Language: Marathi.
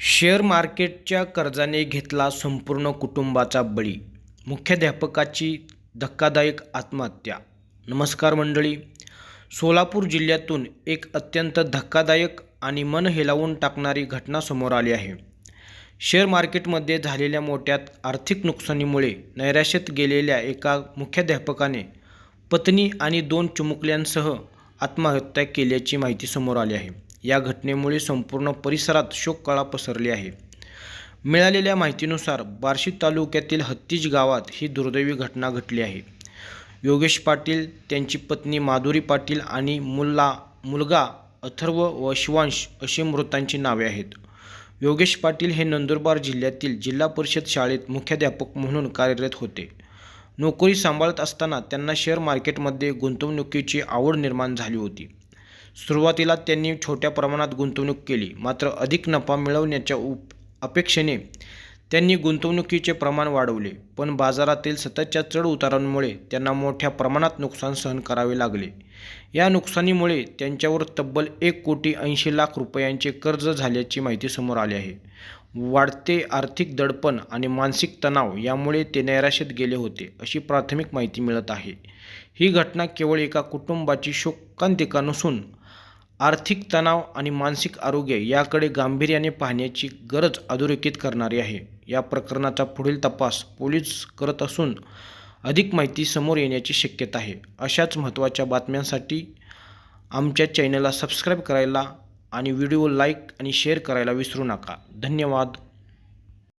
शेअर मार्केटच्या कर्जाने घेतला संपूर्ण कुटुंबाचा बळी, मुख्याध्यापकाची धक्कादायक आत्महत्या. नमस्कार मंडळी. सोलापूर जिल्ह्यातून एक अत्यंत धक्कादायक आणि मन हेलावून टाकणारी घटना समोर आली आहे. शेअर मार्केटमध्ये झालेल्या मोठ्या आर्थिक नुकसानीमुळे नैराश्यात गेलेल्या एका मुख्याध्यापकाने पत्नी आणि 2 चिमुकल्यांसह आत्महत्या केल्याची माहिती समोर आली आहे. या घटनेमुळे संपूर्ण परिसरात शोककळा पसरली आहे. मिळालेल्या माहितीनुसार बार्शी तालुक्यातील हत्तीज गावात ही दुर्दैवी घटना घडली आहे. योगेश पाटील, त्यांची पत्नी माधुरी पाटील आणि मुलगा अथर्व व शिवांश अशी मृतांची नावे आहेत. योगेश पाटील हे नंदुरबार जिल्ह्यातील जिल्हा परिषद शाळेत मुख्याध्यापक म्हणून कार्यरत होते. नोकरी सांभाळत असताना त्यांना शेअर मार्केटमध्ये गुंतवणुकीची आवड निर्माण झाली होती. सुरुवातीला त्यांनी छोट्या प्रमाणात गुंतवणूक केली, मात्र अधिक नफा मिळवण्याच्या अपेक्षेने त्यांनी गुंतवणुकीचे प्रमाण वाढवले. पण बाजारातील सततच्या चढ-उतारांमुळे त्यांना मोठ्या प्रमाणात नुकसान सहन करावे लागले. या नुकसानीमुळे त्यांच्यावर तब्बल 1,80,00,000 रुपयांचे कर्ज झाल्याची माहिती समोर आली आहे. वाढते आर्थिक दडपण आणि मानसिक तणाव यामुळे ते नैराश्यात गेले होते, अशी प्राथमिक माहिती मिळत आहे. ही घटना केवळ एका कुटुंबाची शोकांतिका नसून आर्थिक तणाव आणि मानसिक आरोग्य याकडे गांभीर्याने पाहण्याची गरज अधोरेखित करणारी आहे. या प्रकरणाचा पुढील तपास पोलीस करत असून अधिक माहिती समोर येण्याची शक्यता आहे. अशाच महत्त्वाच्या बातम्यांसाठी आमच्या चॅनलला सबस्क्राईब करायला आणि व्हिडिओ लाईक आणि शेअर करायला विसरू नका. धन्यवाद.